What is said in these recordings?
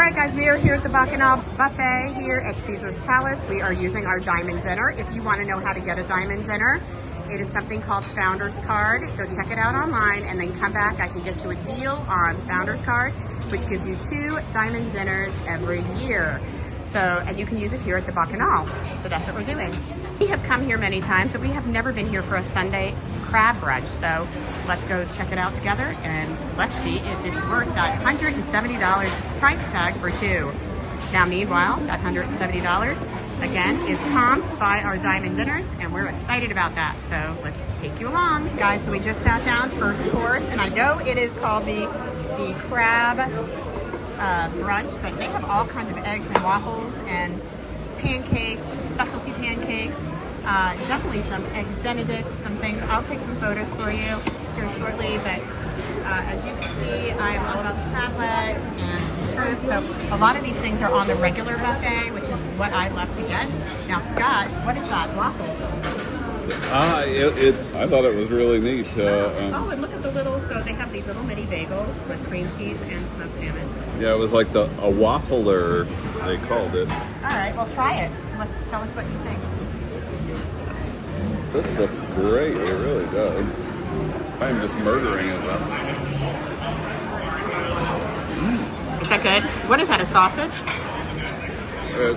right, guys, we are here at the Bacchanal buffet here at Caesar's Palace. We are using our diamond dinner. If you want to know how to get a diamond dinner, it is something called Founder's Card. Go check it out online and then come back. I can get you a deal on Founder's Card, which gives you 2 diamond dinners every year. So, and you can use it here at the Bacchanal. So that's what we're doing. We have come here many times, but we have never been here for a Sunday crab brunch. So let's go check it out together and let's see if it's worth that $170 price tag for 2. Now, meanwhile, that $170 again is comped by our diamond dinners, and we're excited about that. So let's take you along. Guys, so we just sat down first course, and I know it is called the crab brunch, but they have all kinds of eggs and waffles and pancakes, specialty pancakes, definitely some eggs benedicts, some things. I'll take some photos for you here shortly, but as you can see, I'm all about the crab legs and shrimp. So a lot of these things are on the regular buffet, which is what I love to get. Now, Scott, what is that waffle? I thought it was really neat. Oh, and look at the little, so they have these little mini bagels with cream cheese and smoked salmon. Yeah, it was like a waffler, they called it. All right, well, try it. Let's tell us what you think. This looks great, it really does. I'm just murdering it though. Is that good? What is that, a sausage? It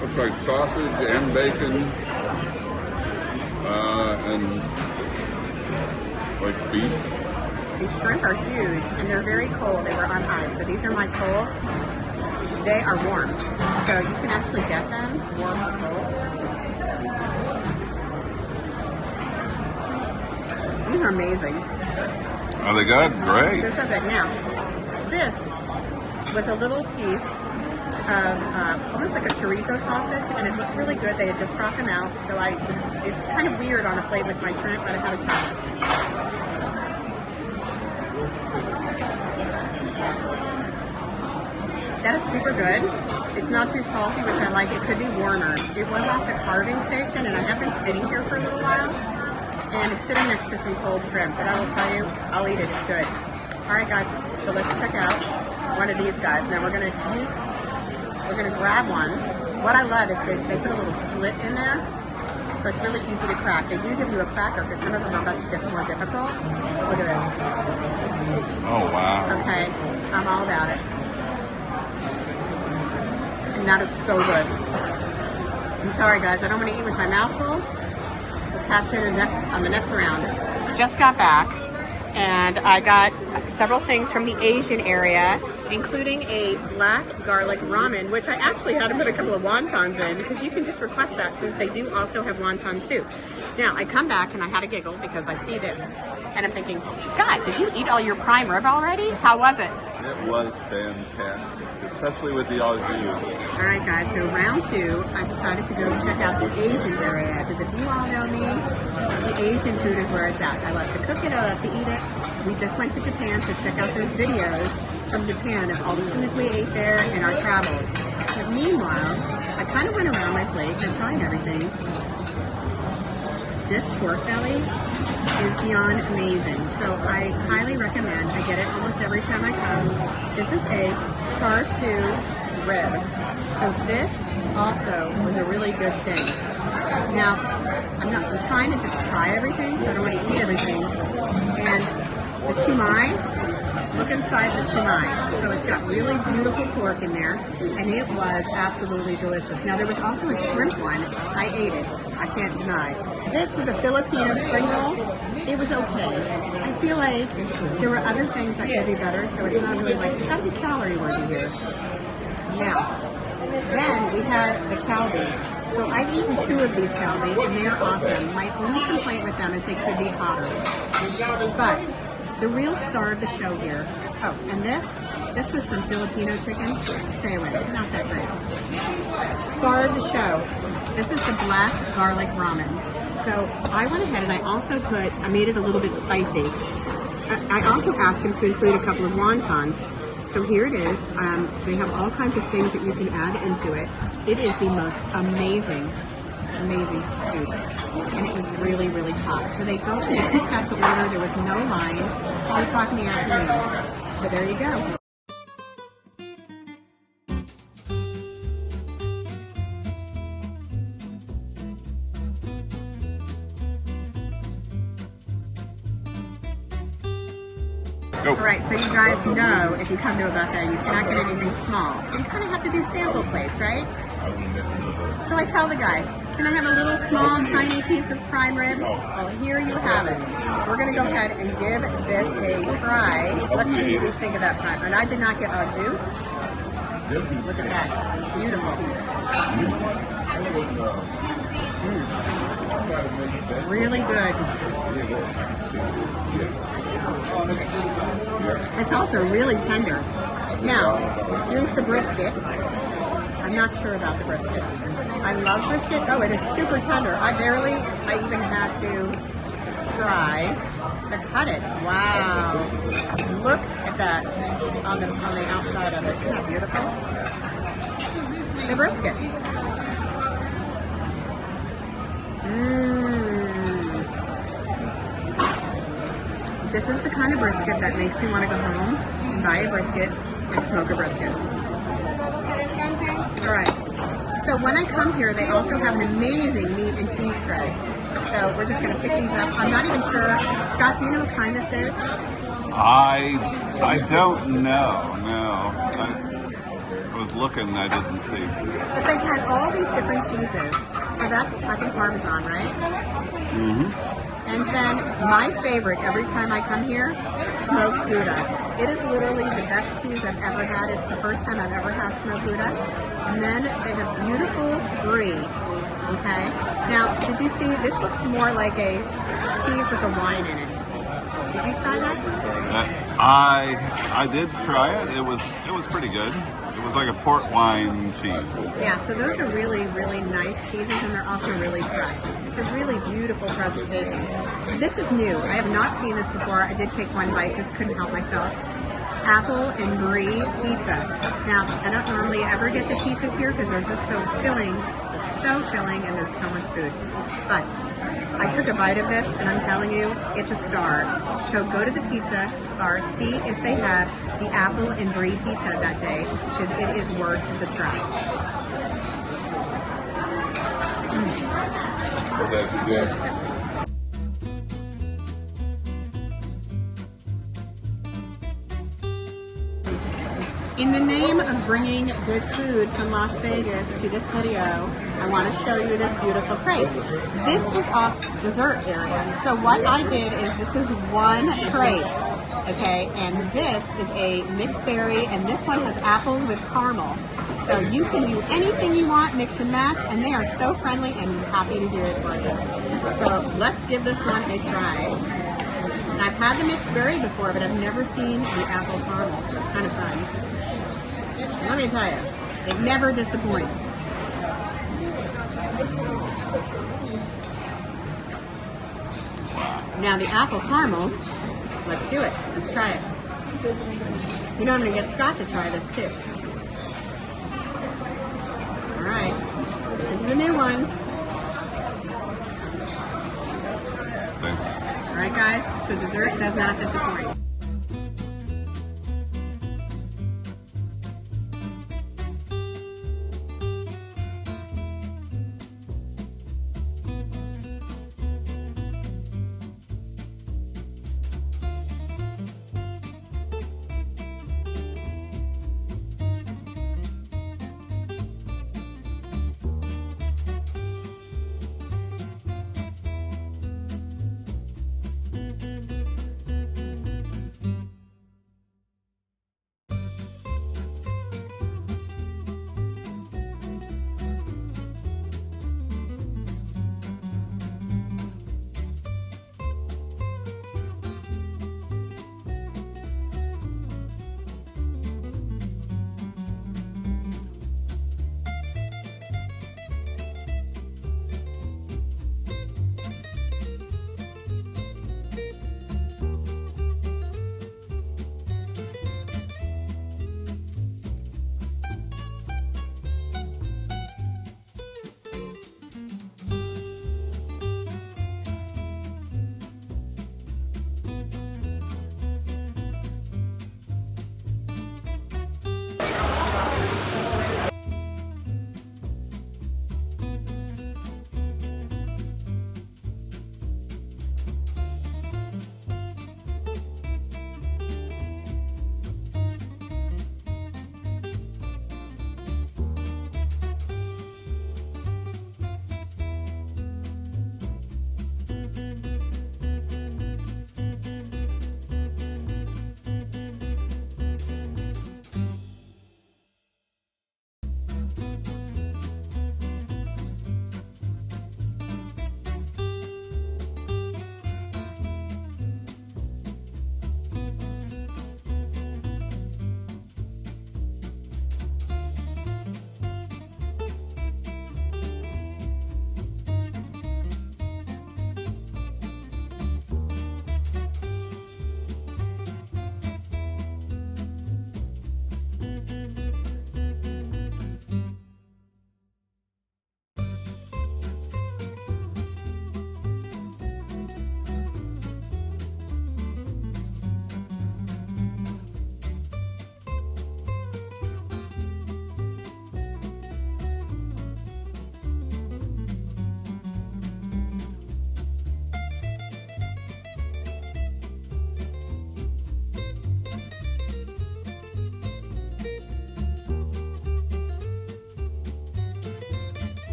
looks like sausage and bacon. And like beef. These shrimp are huge and they're very cold. They were on ice. So these are my cold. They are warm. So you can actually get them warm or cold. These are amazing. Are they good? Great. They're so good. Now, this was a little piece of almost like a chorizo sausage, and it looked really good. They had just brought them out, so it's kind of weird on a plate with my shrimp, but I had a try. That is super good. It's not too salty, which I like. It could be warmer. It was off the carving station, and I have been sitting here for a little while, and it's sitting next to some cold shrimp, but I will tell you, I'll eat it. It's good. All right, guys, so let's check out one of these guys. Now, we're gonna grab one. What I love is they put a little slit in there, so it's really easy to crack. They do give you a cracker because some of them are much more difficult. Look at this. Oh, wow. Okay, I'm all about it. And that is so good. I'm sorry, guys, I don't want to eat with my mouth full. We'll catch you on the next round. Just got back, and I got several things from the Asian area, including a black garlic ramen, which I actually had to put a couple of wontons in because you can just request that because they do also have wonton soup. Now, I come back and I had a giggle because I see this and I'm thinking, Scott, did you eat all your prime rib already? How was it? It was fantastic, especially with the au jus. All right, guys, so round 2, I decided to go check out the Asian area because if you all know me, the Asian food is where it's at. I love to cook it, I love to eat it. We just went to Japan to check out those videos from Japan of all the foods we ate there in our travels. But meanwhile, I kind of went around my plate and tried everything. This pork belly is beyond amazing. So I highly recommend. I get it almost every time I come. This is a char siu rib. So this also was a really good thing. Now, I'm trying to just try everything, so I don't want to eat everything. And the shumai, look inside the shumai. So it's got really beautiful pork in there, and it was absolutely delicious. Now, there was also a shrimp one. I ate it. I can't deny. This was a Filipino spring roll. It was okay. I feel like there were other things that could be better, so it's not really like, it's got to be calorie worthy here. Now, then we had the kalbi. So I've eaten 2 of these kalbi, and they are awesome. My only complaint with them is they could be hotter. But the real star of the show here, oh, and this was some Filipino chicken. Stay away, not that great. Star of the show, this is the black garlic ramen. So I went ahead and I made it a little bit spicy. I also asked him to include a couple of wontons. So here it is. They have all kinds of things that you can add into it. It is the most amazing soup. And it was really, really hot. So they don't have to order. There was no line. 4 o'clock in the afternoon. So there you go. Go. All right, so you guys know if you come to a buffet, you cannot get anything small. So you kind of have to do sample plates, right? So I tell the guy, can I have a little small, tiny piece of prime rib? Well, here you have it. We're going to go ahead and give this a try. Let's see what we think of that prime. And I did not get au jus. Look at that. Beautiful. Really good. It's also really tender. Now, here's the brisket. I'm not sure about the brisket. I love brisket. Oh, it is super tender. I even had to try to cut it. Wow. Look at that on the outside of it. Isn't that beautiful? The brisket. This is the kind of brisket that makes you want to go home and buy a brisket and smoke a brisket. All right. So when I come here, they also have an amazing meat and cheese tray. So we're just going to pick these up. I'm not even sure. Scott, do you know what kind this is? I don't know. No. I was looking, I didn't see. But they've had all these different cheeses. So that's, I think, Parmesan, right? Mm-hmm. And then my favorite every time I come here, smoked Gouda. It is literally the best cheese I've ever had. It's the first time I've ever had smoked Gouda. And then they have beautiful brie. Okay. Now, did you see? This looks more like a cheese with a wine in it. Did you try that? I did try it. It was pretty good. It was like a port wine cheese. Yeah, so those are really, really nice cheeses, and they're also really fresh. It's a really beautiful presentation. This is new. I have not seen this before. I did take one bite because couldn't help myself. Apple and brie pizza. Now, I don't normally ever get the pizzas here because they're just so filling, and there's so much food. But I took a bite of this, and I'm telling you, it's a star. So go to the pizza bar, see if they have the apple and brie pizza that day, because it is worth the try. In the name of bringing good food from Las Vegas to this video, I want to show you this beautiful crate. This is off dessert area. So what I did is this is one crate, okay, and this is a mixed berry, and this one has apple with caramel. So you can do anything you want, mix and match, and they are so friendly and happy to do it for you. So let's give this one a try. I've had the mixed berry before, but I've never seen the apple caramel, so it's kind of fun. Let me tell you, it never disappoints. Now the apple caramel, let's do it. Let's try it. You know I'm going to get Scott to try this too. All right, this is the new one. Thanks. All right, guys, so dessert does not disappoint.